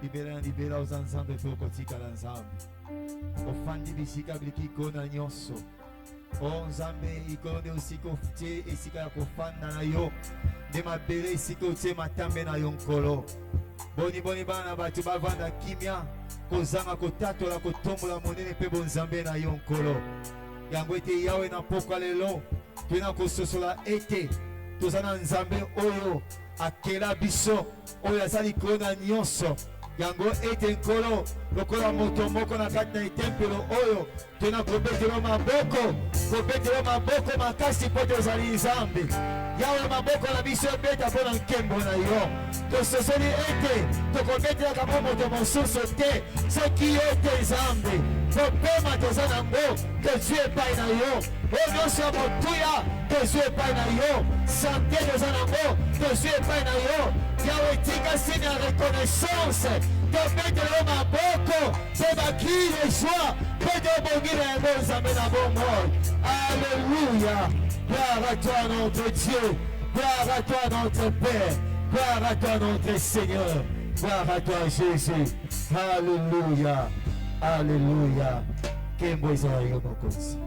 libera libera aux ensemble tokotika la nzambe ofandi bisika bilikikona nyonso o nzambe ikonde usika otie esika ya kofanda na yo nde mabele esika otie matambe na yo nkolo boni boni bana bato bavanda kimia kozanga kotatola kotombola monene mpe bonzambe na yo nkolo yango ete yawe na pokwa lelo toyina kososola ete toza na nzambe oyo akela biso oyo aza likolo na nyonso yango ete nkolo lokola moto moko na kati na etempelo oyo toyina kobetela maboko makasi mpo tozali nzambe yawe maboko na biso ebeta mpo na nkembo na yo tososoli ete tokobetelaka mpo moto mosusu te soki yo te nzambe kopema toza nango tozwi epai na yo oyo nyonso ya motuya tozwi epai na yo sante toza nango tozwi epai na yo yawe tika sini ya reconnaissance tobetela maboko mpe bakile joi mpe tobongila yango nzambe na bomoi alleluya. Gloire à toi notre Dieu, gloire à toi notre Père, gloire à toi notre Seigneur, gloire à toi Jésus. Alléluia, alléluia. Kembo Israël mokonzi.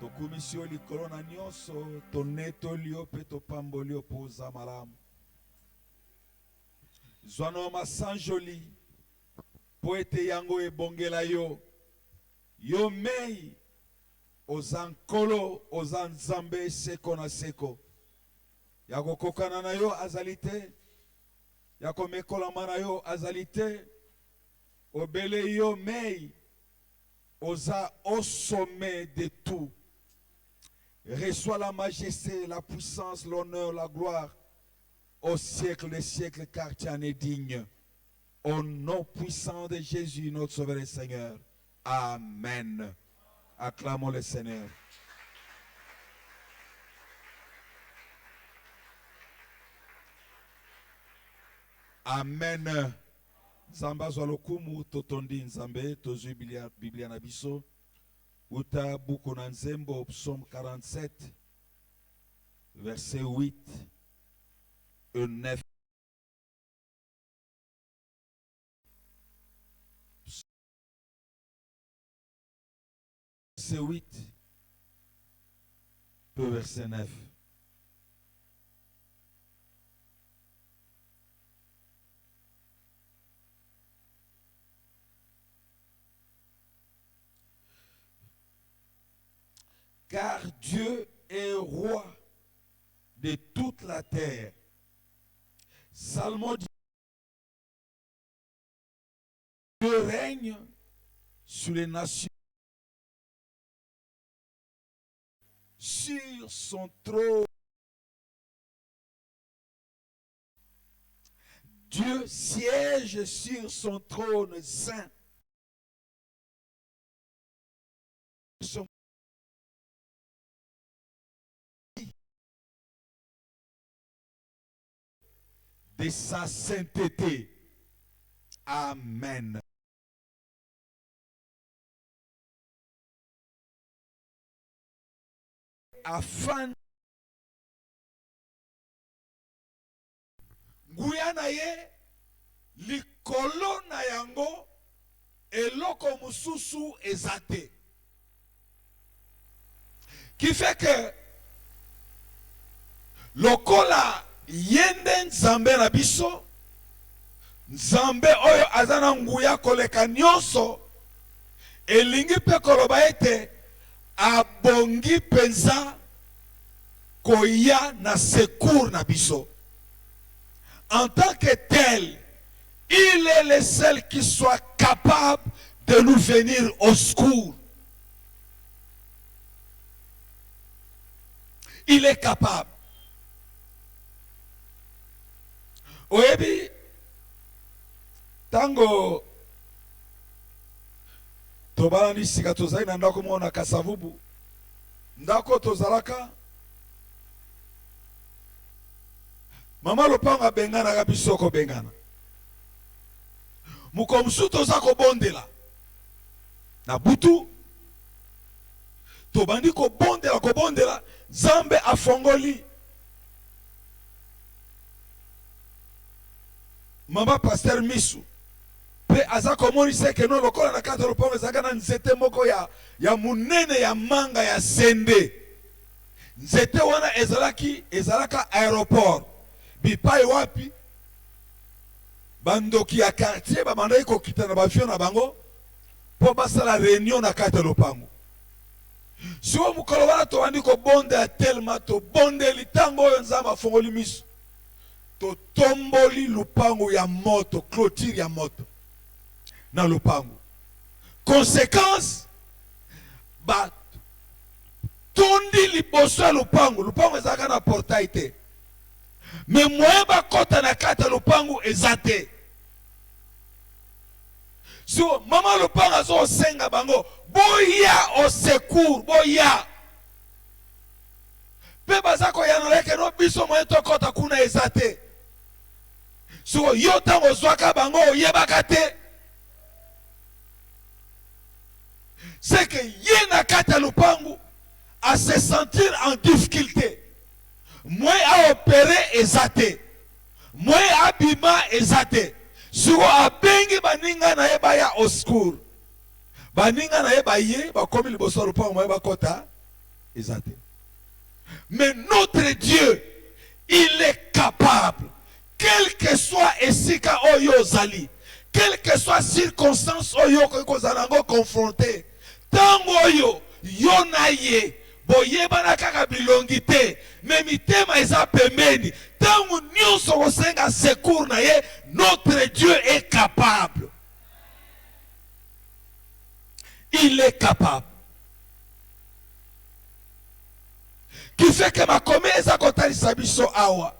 Tokumisio likolo na nyonso toneto lio pe topamboli opoza malamu. Zwana masanjoli poete yango ebongela yo yo mei ozankolo ozanzambe seko na seko yako kokana na yo azalite yako mekolama na yo azalite obele yo mei oza au sommet de tout. Reçois la majesté, la puissance, l'honneur, la gloire au siècle des siècles, car tu en es digne. Au nom puissant de Jésus, notre Sauveur et Seigneur. Amen. Acclamons le Seigneur. Amen. Nzamba zwalokumu totondi nzambe tozu Biblia na biso. Uta buku na nzembo psaume 47 verset 8 et 9. Verset 8 et verset 9. Car Dieu est roi de toute la terre. Salmo dit, Dieu règne sur les nations, sur son trône. Dieu siège sur son trône saint. De sa sainteté. Amen. Afin nguya na ye likolo na yango eloko mususu ezate. Qui fait que lokola yende nzambe na biso nzambe oyo azana nguya koleka nyonso elingi pe koloba ete abongi penza koya na secours na biso. En tant que tel, il est le seul qui soit capable de nous venir au secours. Il est capable. Oyebi tango tobala sika tozali na ndako mona Kasavubu ndako tozalaka mama lopanga bengana ka biso ko bengana mukomsu toza ko bondela na butu tobandi kobondela Nzambe afongoli. Mama pasteur Misu pe aza komoni seke no lokola na kata lopango ezaka na nzete moko ya munene ya manga ya sende. Nzete wana ezalaka aéroport bipai wapi bandoki ya quartier bamandaki kokita na bavion na bango po basala réunion na kata lopango. Sio mukolo wana tobandi kobondela telema tobondeli ntango oyo Nzambe afongoli miso totomboli lupango ya moto, clôture ya moto na lupango. Conséquence ba tondi liboso ya lupango ezaka na portail te, mais moyen bakota na kata lupango eza te. So mama lupango azosenga bango boya au secours, boya pe baza koyanoleke no biso moyen tokota kuna eza te. So yo tango zwaka bango oyebaka te. C'est que ye na kata lupango à se sentir en difficulté. Moi à opérer ezate. Moi à bima ezate. Siko abengi baninga na ye baya au secours. Baninga na ye baye bakomi liboso lupango moi bakota ezate. Mais notre Dieu, il est capable, quel que soit esika oyo zali, quelle que soit circonstance oyo kozanango confronté, tango oyo yo na ye boyeba na kaka bilongi te, mais mitema eza pembeni, tango nyonso kosenga secours na ye, notre Dieu est capable. Il est capable. Qui fait que ma commune eza kotalisa biso awa.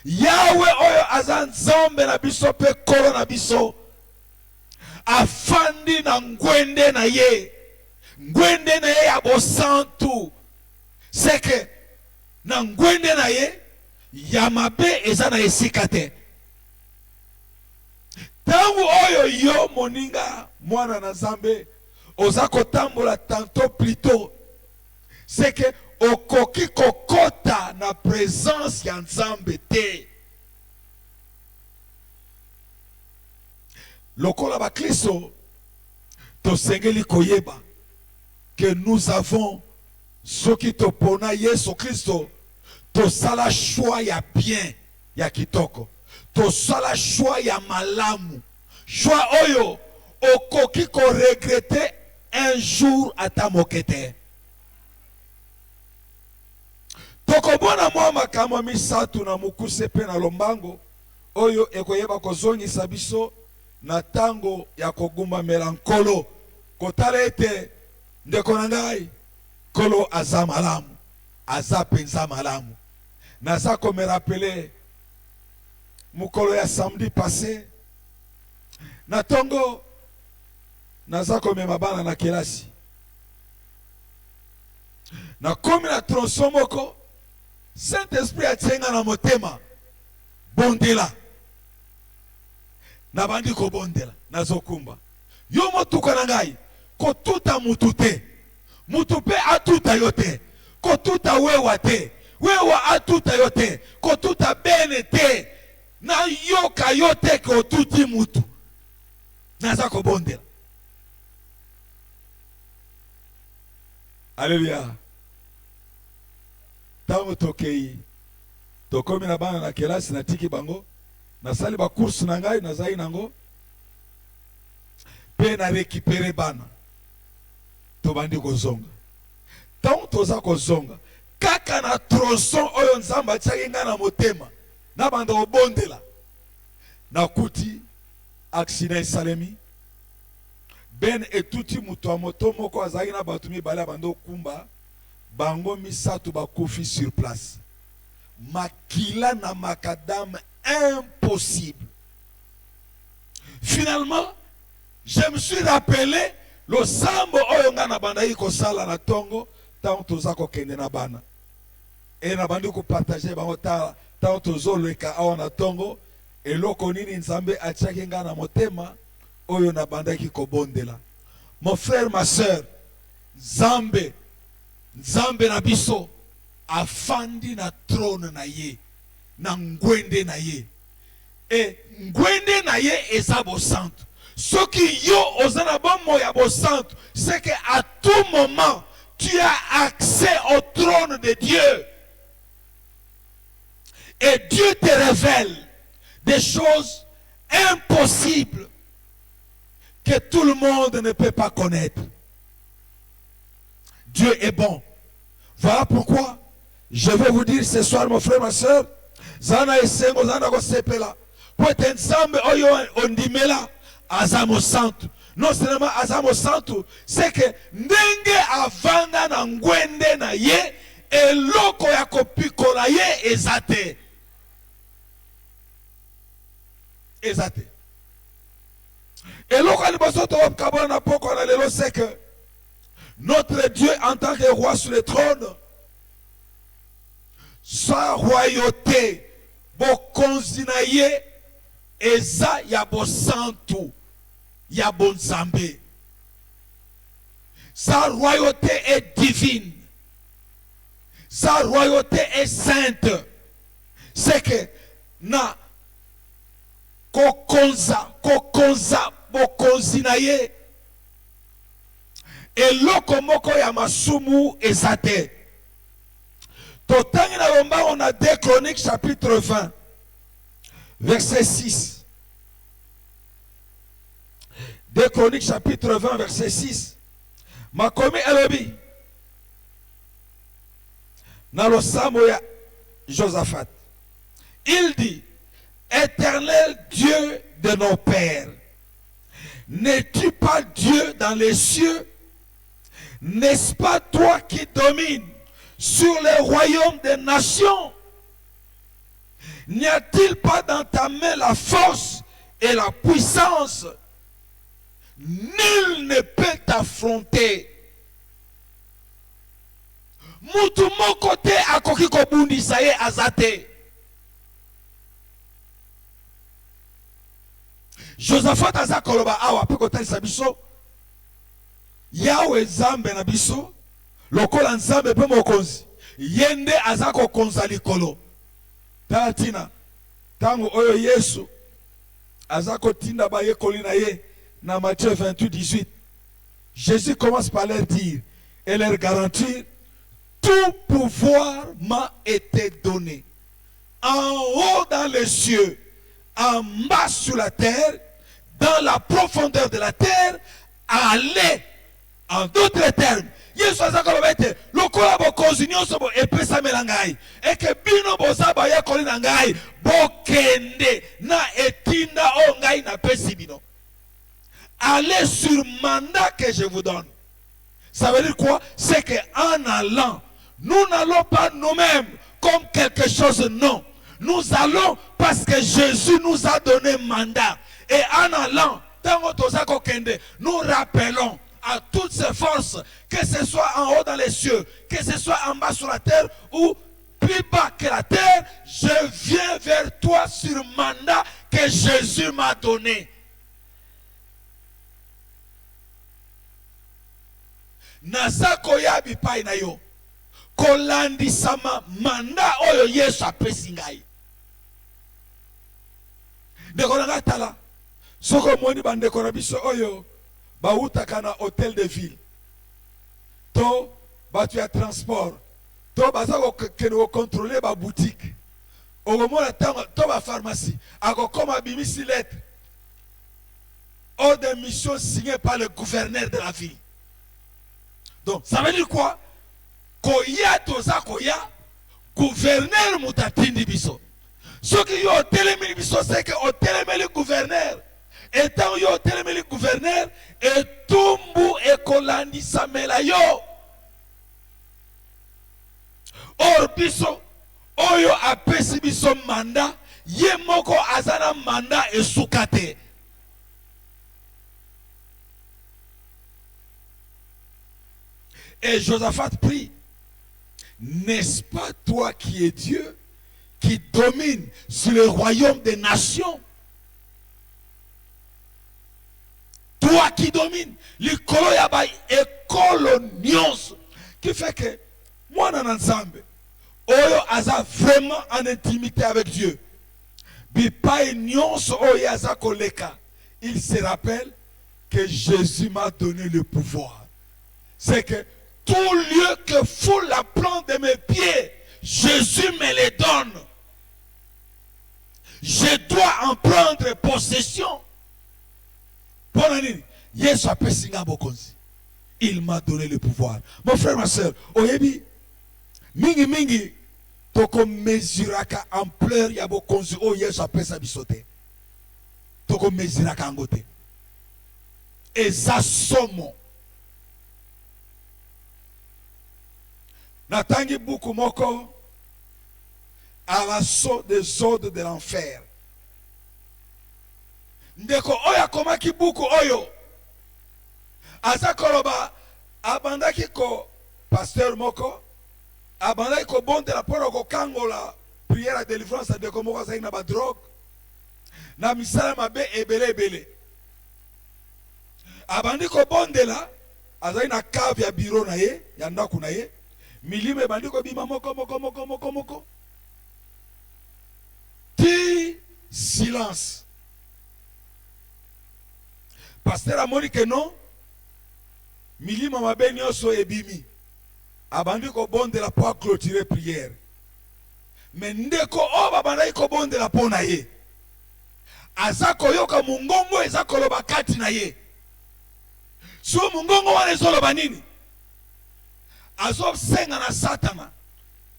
Yahweh oyo aza Nzambe na biso pe kolo na biso. Afandi na ngwende na ye. Ngwende na ye ya bosantu. C'est que na ngwende na ye ya mabe eza na esika te. Tangu oyo yo moninga mwana na Nzambe oza kotambola tantôt plutôt. C'est que okoki kokota na présence ya Nzambe te. Lokola ba Kristo tosengeli koyeba que nous avons ce qui te pona Yesu Kristo tosala choix ya bien ya kitoko, tosala choix ya malamu, choix oyo okoki ko regretter un jour ata mokete. Tokobona mwa makambo misatu na mukuse pe na lombango oyo ekoyeba kozongisa biso na tango ya kogumba melankolo kotala ete ndeko na ngai kolo aza malamu, aza penza malamu. Naza kome rappeler mukolo ya samedi passé na tongo naza kome mabana na kelasi na komi na tronçon moko Saint-Esprit a tsenga na motema bondela na bandi ko bondela na zokumba yo motuka na ngai ko tuta mutu te, mutu pe atuta yo te, ko tuta wewa te, wewa atuta yo te, ko tuta bene te, na yoka yo te ko tuti mutu naza ko bondela. Alléluia. Tango tokei tokomi na bana na kelasi na tiki bango na sali ba course na ngai na zai nango pe na récupérer bana to bandi kozonga. Tango toza kozonga kaka na tronçon oyo Nzambe atiaki nga na motema na banda obondela na kuti accident esalemi ben etuti mutu a moto moko azalaki na bato mibale bando kumba bango misato bakufi sur place. Makila na makadam impossible. Finalement, je me suis rappelé le sambo oyo nga na banda ko sala na tongo tant toza ko kende na bana. Et na bandi ko partager bango tant tozo leka awa na tongo eloko nini Nzambe atiaki nga na motema oyo na banda ko bondela. Mon frère, ma soeur, Nzambe Nzambe na biso afandi na trône na ye, na ngwende na ye. Et ngwende na ye eza bo santo. Ce qui yo ozana bon ya bo santo, c'est que à tout moment tu as accès au trône de Dieu. Et Dieu te révèle des choses impossibles que tout le monde ne peut pas connaître. Dieu est bon. Voilà pourquoi je vais vous dire ce soir, mon frère, ma soeur, Zana esengo zana ko sepela. Pour être ensemble, oyo ondimela azamo santo. Non seulement azamo santo, c'est que ndenge avanda na ngwende na ye, eloko ya kopikola ye ezate. Ezate. Eloko aliboso to kabona na poko na lelo, c'est que notre Dieu en tant que roi sur le trône, sa royauté, bokonzi na ye, eza ya bo santu, ya bon Nzambe. Sa royauté est divine. Sa royauté est sainte. C'est que na kokonza bokonzi na ye, eloko moko ya masumu ezate. Totangi na lomba, on a 2 Chroniques chapitre 20 verset 6. 2 Chroniques chapitre 20 verset 6. Makomi elobi na losamo ya Josaphat. Il dit: Éternel Dieu de nos pères, n'es-tu pas Dieu dans les cieux? N'est-ce pas toi qui domines sur les royaumes des nations? N'y a-t-il pas dans ta main la force et la puissance? Nul ne peut t'affronter. Mutu moko te akoki kobundisa ye azate. Josaphat aza koloba awa pe kotalisa biso Yahweh Nzambe na biso lokola Nzambe pe mokonzi yende aza kokonza likolo. Tala tina tango oyo Yesu aza kotinda ba yekoli na ye na Matthieu 28, 18. Jésus commence par leur dire et leur garantir: tout pouvoir m'a été donné en haut dans les cieux, en bas sur la terre, dans la profondeur de la terre. Allez. En d'autres termes, Yesu azakolobete lokola bokonzi nyonso bo epesa melangai et que bino bozaba ya kolina ngai bokende na etinda o ngai na pesi bino. Allez sur mandat que je vous donne. Ça veut dire quoi? C'est que en allant, nous n'allons pas nous-mêmes comme quelque chose, non. Nous allons parce que Jésus nous a donné mandat. Et en allant, tango tozako kende, nous rappelons à toutes ces forces, que ce soit en haut dans les cieux, que ce soit en bas sur la terre ou plus bas que la terre, je viens vers toi sur mandat que Jésus m'a donné. Nazako ya bipai na yo kolandi sama manda oyo Yesu apesi ngai. Ndeko nanga tala soko moni bandeko na biso oyo bautaka na hôtel de ville, to batu ya transport, to bazako keno contrôler ba boutique, okomona to ba pharmacie akokoma bimisi lettre ordre de mission signé par le gouverneur de la ville. Donc ça veut dire quoi? Koya toza koya gouverneur mutatindi biso. Ce qui yo telemeli biso, c'est que o telemeli gouverneur. Étant yo telemeli gouverneur et tumbu ekolandi samela yo. Or biso oyo apesi biso manda, ye moko azana manda esukate. Et Josaphat prie: n'est-ce pas toi qui es Dieu, qui domine sur le royaume des nations? Toi qui domines, l'ikolo ya ba ekolo nyonso, Qui fait que moi dans ensemble, oyo aza vraiment en intimité avec Dieu. Bipai nyonso oyo aza koleka. Il se rappelle que Jésus m'a donné le pouvoir. C'est que tout lieu que foule la plante de mes pieds, Jésus me les donne. Je dois en prendre possession. Il m'a donné le pouvoir. Mon frère, ma soeur, oyebi, mingi mingi, toko mesuraka ampleur ya bokonzi o Yesu apesa bisote. Toko mesuraka angote. Eza somo. Natangi buku moko à l'assaut des ordres de l'enfer. Ndeko oya komaki buku oyo. Asa koloba abandaki ko pasteur moko abandaki ko bonde la poro ko kangola prière à délivrance de ko moko sa na ba drogue na misala mabe ebele abandi ko bonde la azai na cave ya bureau na ye ya ndaku na ye milime bandi ko bima moko ti silence. Pasteur amoni que non milima mabe nyonso ebimi abandi ko bonde la pour clôturer prière. Mais ndeko o babandaki ko bonde la pona ye aza koyoka mungongo eza koloba kati na ye. So mungongo wana ezoloba nini? Azo senga na satana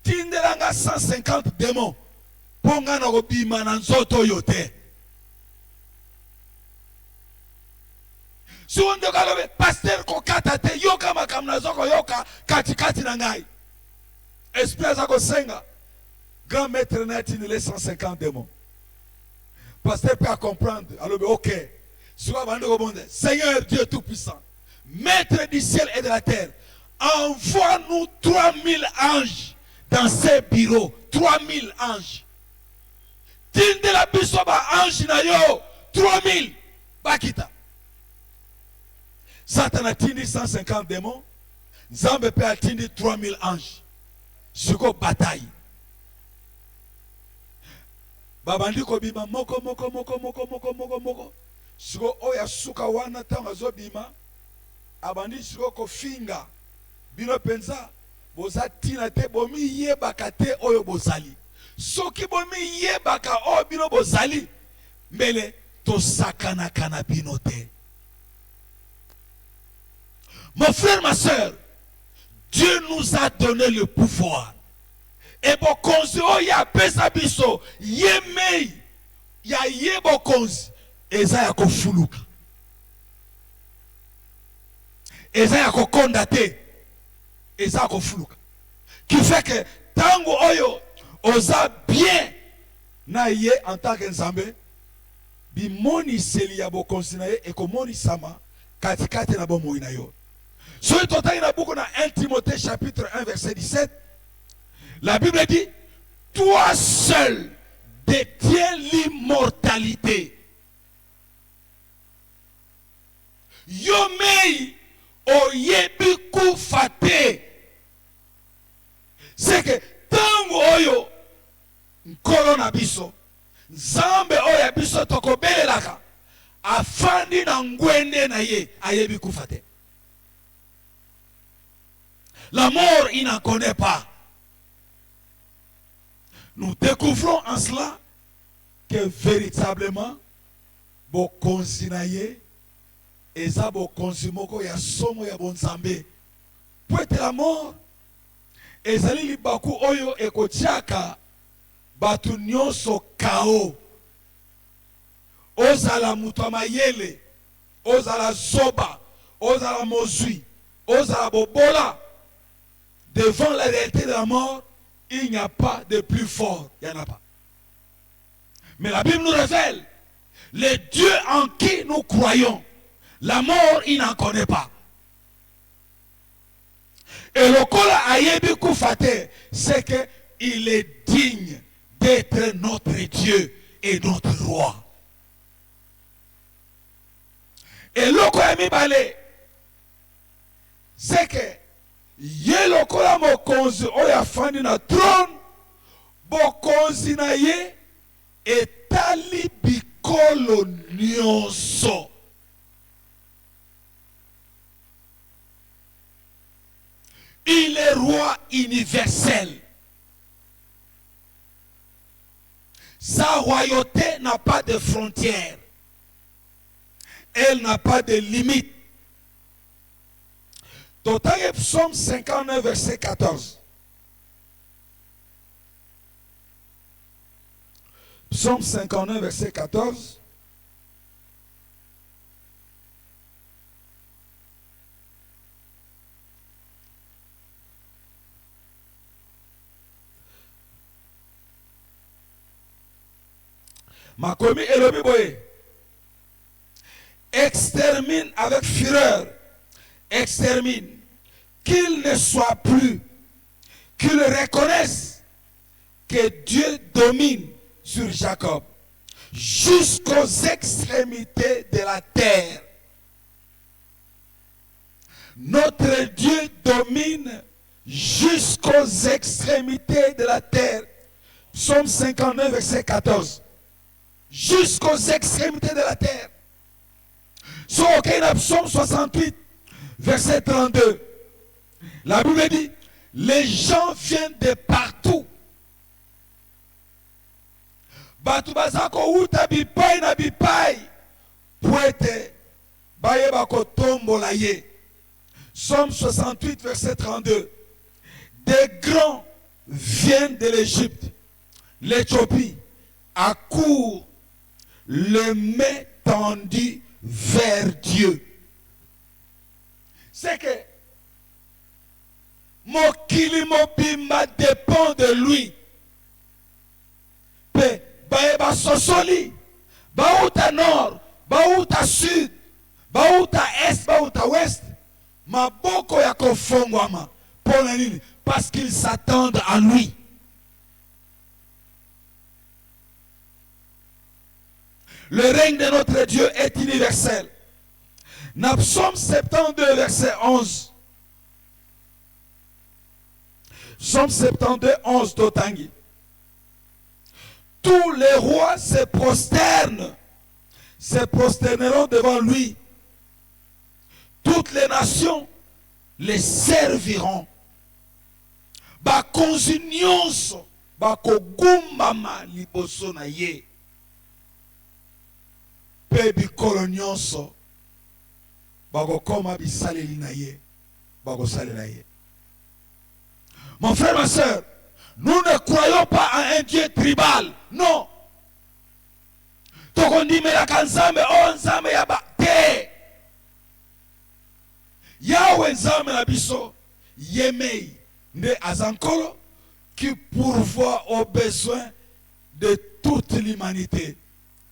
tindelanga 150 démons ponga na kobima na nzoto yote. Si on dit que pasteur kokata te yoka makamna zoko yoka kati na ngai. Esprit za kosenga. Grand maître nati les 150 démons. Pasteur peut comprendre. Alors OK. Soit bande au monde. Seigneur Dieu tout puissant, maître du ciel et de la terre, envoie-nous 3000 anges dans ces bureaux. 3000 anges. Tinde la biso ba ange na yo 3000 bakita. Satan a tindi 150 démons. Nzambe peut atteindre 3000 anges. Siko bataille. Babandi ko bima moko. Siko oya suka wana tanga zo bima. Abandi siko ko finga. Bino penza. Boza tina te bomi yebaka te oyo bozali. Soki bomi yebaka o bino bozali. Mbele to sakana kana bino te. Mon frère, ma soeur, Dieu nous a donné le pouvoir. Et bokonzi o ya pesa biso yemei ya yebokonzi eza ya kofuluka. Eza ya kokondate. Eza ya kofuluka. Qui fait que tango oyo oza bien na ye en tant que nzambe bimoni seli ya bokonzi na ye ekomoni sama katikati na bomoi na yo. Sur le total, il y a beaucoup dans 1 Timothée chapitre 1 verset 17. La Bible dit, toi seul détiens l'immortalité. Yomei oyebiku fate. C'est que tango oyo nkolo na biso nzambe oyo biso tokobelelaka afandi na ngwende na ye ayebiku fate. La mort, il n'en connaît pas. Nous découvrons en cela que véritablement, bokonzi na ye, eza bokonzi moko ya somo ya bonzambe. Poete la mort, ezali libaku oyo ekotiaka batu nyonso kao. Ozala mutu mayele, ozala zoba, ozala mozui, ozala bobola. Devant la réalité de la mort, il n'y a pas de plus fort. Il n'y en a pas. Mais la Bible nous révèle, le Dieu en qui nous croyons, la mort, il n'en connaît pas. Et le kola ayebi kufate, c'est qu'il est digne d'être notre Dieu et notre roi. Et le kola mi balé, c'est que ye lokola mokonzi oyo afandi na trône, bokonzi na ye etali bikolo nyonso. Il est roi universel. Sa royauté n'a pas de frontières. Elle n'a pas de limite. Total Psaume 59, verset 14. Psaume 59, verset 14. Makomi Elobi Boye. Extermine avec fureur. Extermine. Qu'il ne soit plus. Qu'il reconnaisse que Dieu domine sur Jacob jusqu'aux extrémités de la terre. Notre Dieu domine jusqu'aux extrémités de la terre. Psaume 59, verset 14. Jusqu'aux extrémités de la terre. Sur Psaume 68, verset 32. La Bible dit, les gens viennent de partout. Batu bazako uta bipai na bipai. Pouete baye bako tombola ye. Psaume 68, verset 32. Des grands viennent de l'Égypte, l'Éthiopie, accourent le main tendu vers Dieu. C'est que Mokili Mobimba dépend de lui. Pe baeba sosoli, baouta nord, baouta sud, baouta est, baouta ouest, maboko ya kofongwama. Pour la ligne, parce qu'ils s'attendent à lui. Le règne de notre Dieu est universel. Dans Psaume 72, verset 11. Psaume 72, 11 d'Otangi. Tous les rois se prosterneront devant lui. Toutes les nations les serviront. Bakonzi nyonso bakogumama liboso na ye. Pe bikolo nyonso bakokoma bisaleli na ye, bakosalela ye. Mon frère, ma soeur, nous ne croyons pas à un Dieu tribal. Non. Tokondi me la kanzame o nzame ya ba te. Yahweh nzame na biso yemei nde azankolo qui pourvoit aux besoins de toute l'humanité.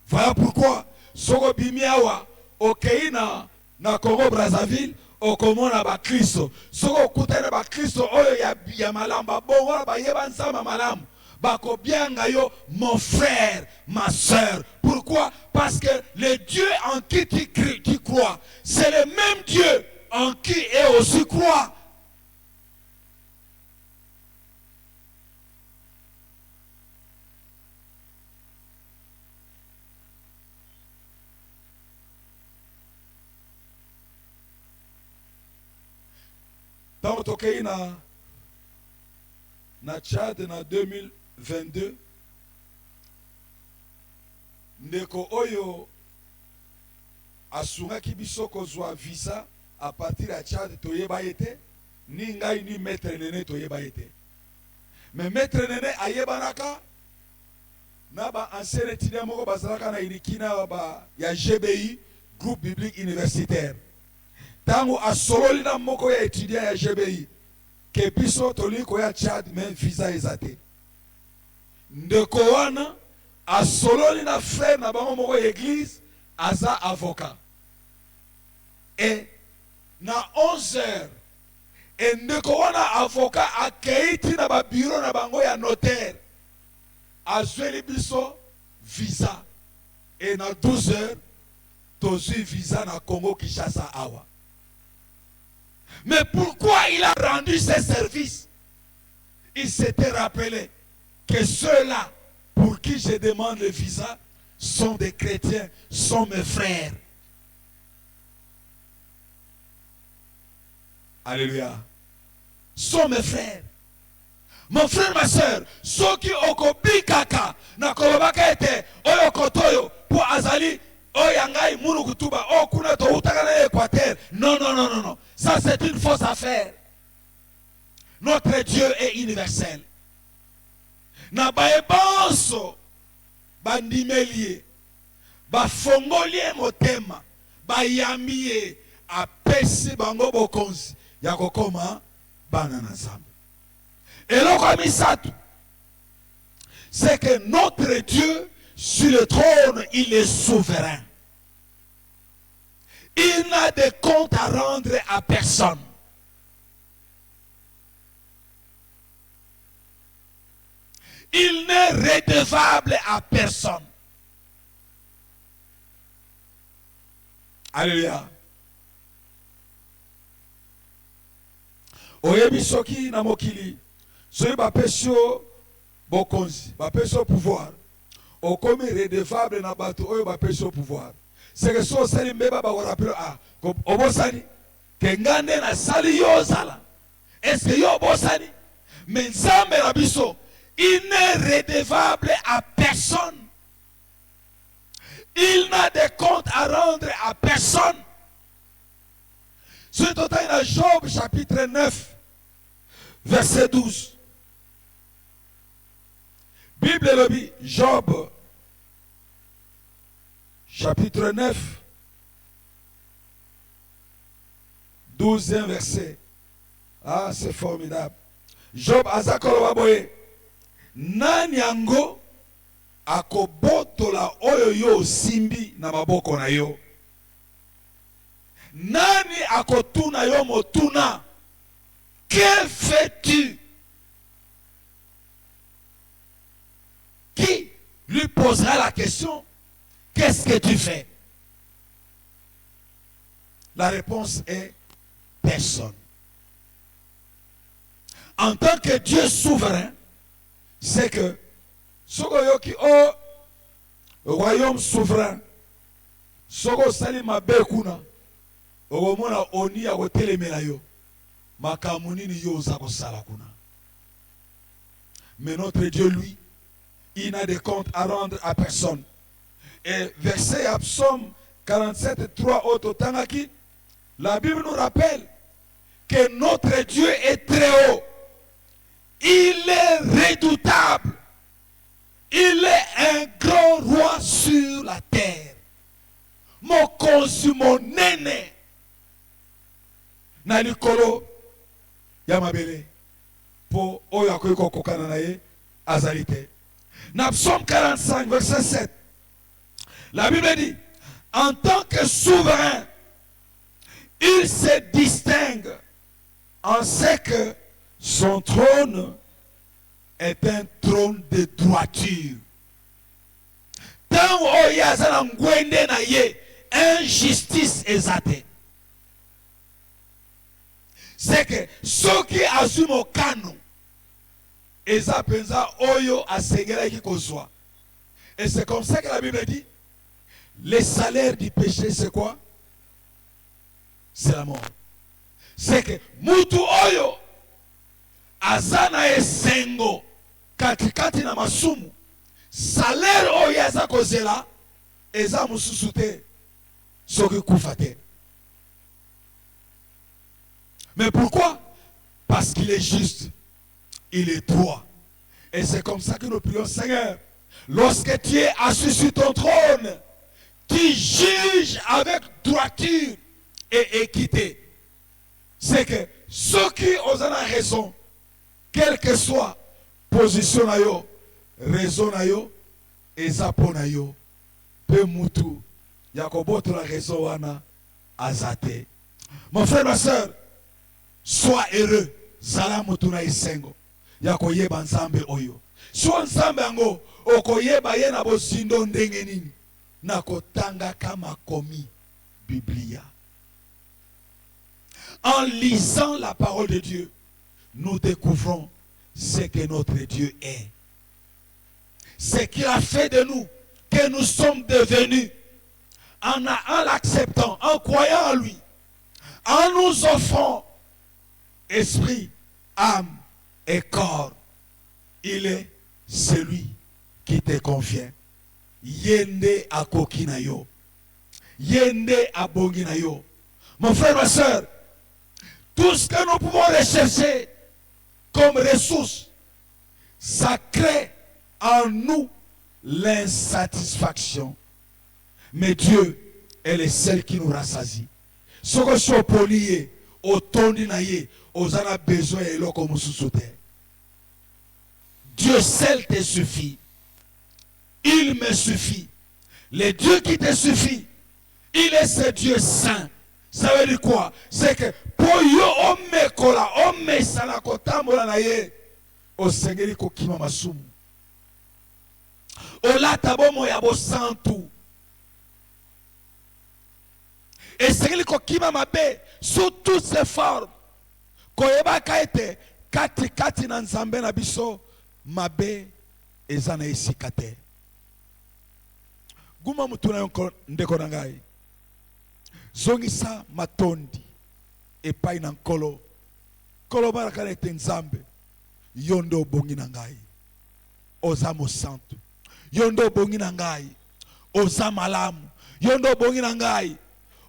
Voilà pourquoi soko bimiawa okeina na Congo Brazzaville okomona ba Kristo. Soko kutana ba Kristo oyo ya malamba bongo ba yeba nzama malamu. Bako bianga yo mon frère, ma soeur. Pourquoi? Parce que le Dieu en qui tu crois, c'est le même Dieu en qui est aussi croit. Dans le na Tchad en 2022, ndeko oyo asunga kibiso kozwa visa à partir de Tchad toyeba yete ni ngai ni maître nene toyeba yete. Mais maître nene ayebanaka na ba ancien étudiant moko bazalaka na ilikina ba ya GBI, groupe biblique universitaire. Tango asololi na moko ya étudiant ya GBI ke biso toliko ya Tchad men visa ezate. Ndeko wana asololi na frère na bango moko ya église aza avocat. Et na 11h et ndeko wana avocat akeiti na ba bureau na bango ya notaire azweli biso visa. Et na 12h tozwi visa na Congo Kinshasa awa. Mais pourquoi il a rendu ses services? Il s'était rappelé que ceux-là pour qui je demande le visa sont des chrétiens, sont mes frères. Alléluia. Sont mes frères. Mon frère, ma soeur, ceux qui ont kaka na kolobaka ete oyo kotoyo pour azali oyangai munu kutuba o kuna to utaka na Équateur. Non, non, non, non, non. Ça c'est une fausse affaire. Notre Dieu est universel. Na baebanso bandimelie bafongolie motema bayamie apesi bango bokonzi ya kokoma bana na Nzambe. Et l'autre, c'est que notre Dieu, sur le trône, il est souverain. Il n'a de compte à rendre à personne. Il n'est redevable à personne. Alléluia. Oyebi soki na mokili. Soki bapesio bokonzi, bapesio pouvoir. Okomi redevable na bato oyo bapesio pouvoir. C'est que so sali mbeba ba rappel ah, obosani ke ngande na sali yo zala. Est-ce que yo obosani? Mais Nzambe na biso, il n'est redevable à personne. Il n'a de compte à rendre à personne. C'est total dans Job chapitre 9 verset 12. Bible lobby, Job, chapitre 9, 12e verset. Ah, c'est formidable. Job azakoloba boye. Nani yango akobotola oyo yo simbi na maboko na yo. Nani akotuna yo motuna. Que fais-tu? Qui lui posera la question, qu'est-ce que tu fais? La réponse est personne. En tant que Dieu souverain, c'est que Sogoyoki o royaume souverain, Sogo Salima Bekuna, Oromona Oni a Telemela yo, Makamunini yo Zako Salakuna. Mais notre Dieu, lui, il n'a de compte à rendre à personne. Et verset à Psaume 47, 3 autres Tangaki, la Bible nous rappelle que notre Dieu est très haut. Il est redoutable. Il est un grand roi sur la terre. Mon consumo nene. Nalikolo Yamabele. Pour Oyakoyoko Kokananaye Azalite. Dans Psaume 45, verset 7, la Bible dit, en tant que souverain, il se distingue en ce que son trône est un trône de droiture. Tant oyazana ngwende na ye, injustice exate. C'est que ceux qui assument au canon, et ça pensa oyo a sengela qui soit. Et c'est comme ça que la Bible dit, le salaire du péché c'est quoi? C'est la mort. C'est que mutu oyo azana esengo katikati na masumu, salaire oyo aza kozela eza mususu te soki kufa te. Mais pourquoi? Parce qu'il est juste. Il est droit. Et c'est comme ça que nous prions, Seigneur. Lorsque tu es assis sur ton trône, tu juges avec droiture et équité. C'est que ceux qui ont raison, quelle que soit position na yo, raison na yo, et zapo na yo, pe mutu, yakoboto la raison wana, azate. Mon frère, ma soeur, sois heureux, zala mutu na isengo. Yakoyeba Nzambe oyo. So Nzambe yango okoyeba ye na bosindo ndenge nini. Na kotanga kama komi Biblia. En lisant la parole de Dieu, nous découvrons ce que notre Dieu est. Ce qu'il a fait de nous, que nous sommes devenus, en l'acceptant, en croyant en lui, en nous offrant esprit, âme et corps. Il est celui qui te convient. Yende akokinayo. Yende abonginayo. Mon frère, ma soeur, tout ce que nous pouvons rechercher comme ressources, ça crée en nous l'insatisfaction. Mais Dieu est le seul qui nous rassasie. Ce que je polié, au tondinaye, aux en a besoin et l'eau comme sous terre. Dieu seul te suffit. Il me suffit. Le Dieu qui te suffit, il est ce Dieu saint. Ça veut dire quoi? C'est que pour yo ome kola ome sala kotambola na ye o sengeli kokima masumu. Ola tabomo ya bo santu. Et sengeli kokima mabe sous toutes ses formes. Koyeba kaite kati na nzambe na biso mabe ezana esikate. Guma mutuna yonko ndeko na ngai. Zongisa matondi epai na nkolo kolo barakana ete nzambe yondo obongi na ngai oza mosantu yondo obongi na ngai oza malamu yondo obongi na ngai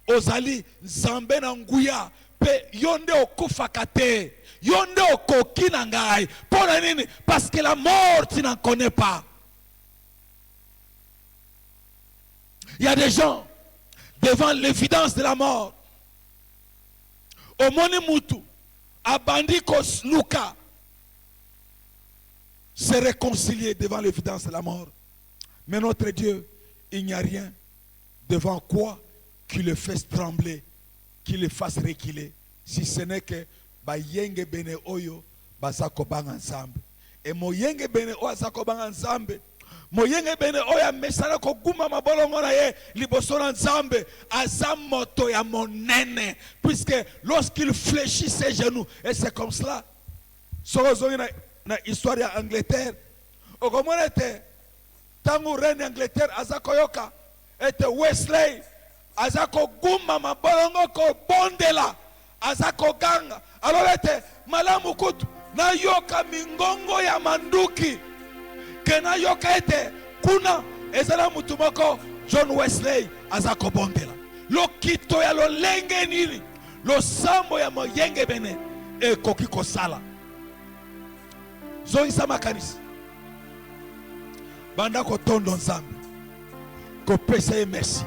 ozali nzambe na nguya pe yonde okufaka te yonde okoki na ngai pona nini parce que la mort tu n'en connais pas. Il y a des gens devant l'évidence de la mort. Omoni mutu, abandikos Luka, se réconcilier devant l'évidence de la mort. Mais notre Dieu, il n'y a rien devant quoi qui le fasse trembler, qui le fasse reculer, si ce n'est que ba yenge bene oyo basako banga ensemble. Et mo yenge bene oyo basako banga ensemble. Moyenge bene oya mesana ko guma mabolongo na ye liboso na nzambe aza moto ya monene puisque lorsqu'il fléchit ses genoux et c'est comme cela. Sozongi na histoire ya Angleterre okomona ete tangu reine Angleterre azako yoka ete Wesley azako guma mabolongo ko bondela azako ganga alors ete malamu kutu na yoka mingongo ya manduki kena yoka ete kuna ezala mutu moko John Wesley azako bondela lokito ya lolenge nini losambo ya moyenge bene ekoki kosala zongisa makanisi banda kotondo nzambe kopesa ye merci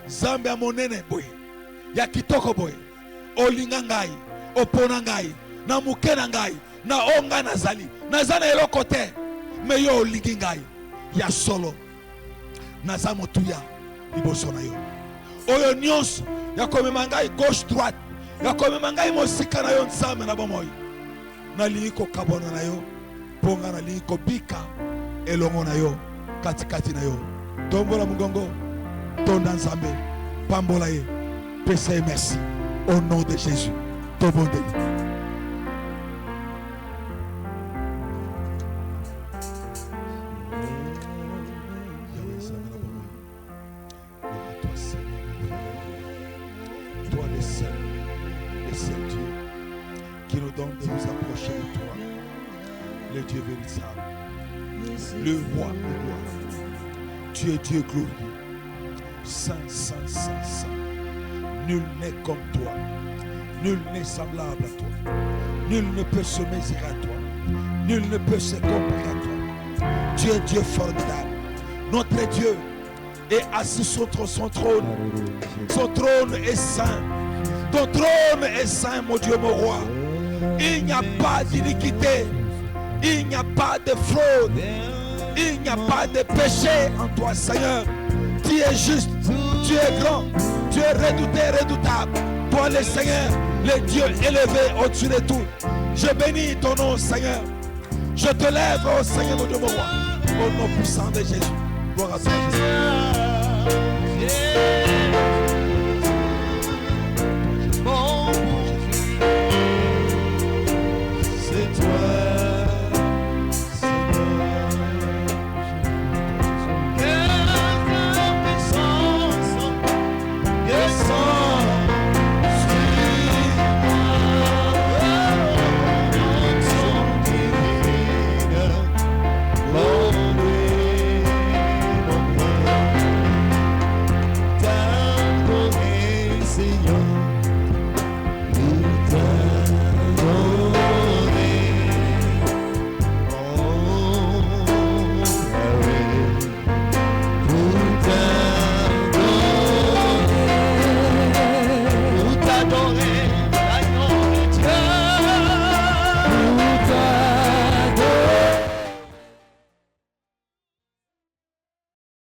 nzambe ya monene boye ya kitoko boye olinga ngai opona ngai na muke na ngai na onga nazali nazana eloko te me yo olingi ngai ya solo naza motuya liboso na yo oyo nyonso ya komema ngai gauche droite ya komema ngai mosika na yo nzambe na bomoi nalingi kokabwana na yo mponga nalingi kobika elongo na yo katikati na yo tombola mongongo tonda nzambe pambola ye pesa ye merci au nom de Jésus tobondeli. De nous approcher de toi, le Dieu véritable, le roi des rois. Tu es Dieu glorieux, saint, saint, saint, saint. Nul n'est comme toi, nul n'est semblable à toi, nul ne peut se mesurer à toi, nul ne peut se comparer à toi. Tu es Dieu formidable, notre Dieu est assis sur son trône. Son trône est saint, ton trône est saint, mon Dieu, mon roi. Il n'y a pas d'iniquité, il n'y a pas de fraude, il n'y a pas de péché en toi, Seigneur. Tu es juste, tu es grand, tu es redouté, redoutable. Toi, le Seigneur, le Dieu élevé au-dessus de tout. Je bénis ton nom, Seigneur. Je te lève, oh Seigneur, mon Dieu, mon roi, au nom puissant de Jésus. Gloire à toi, Jésus.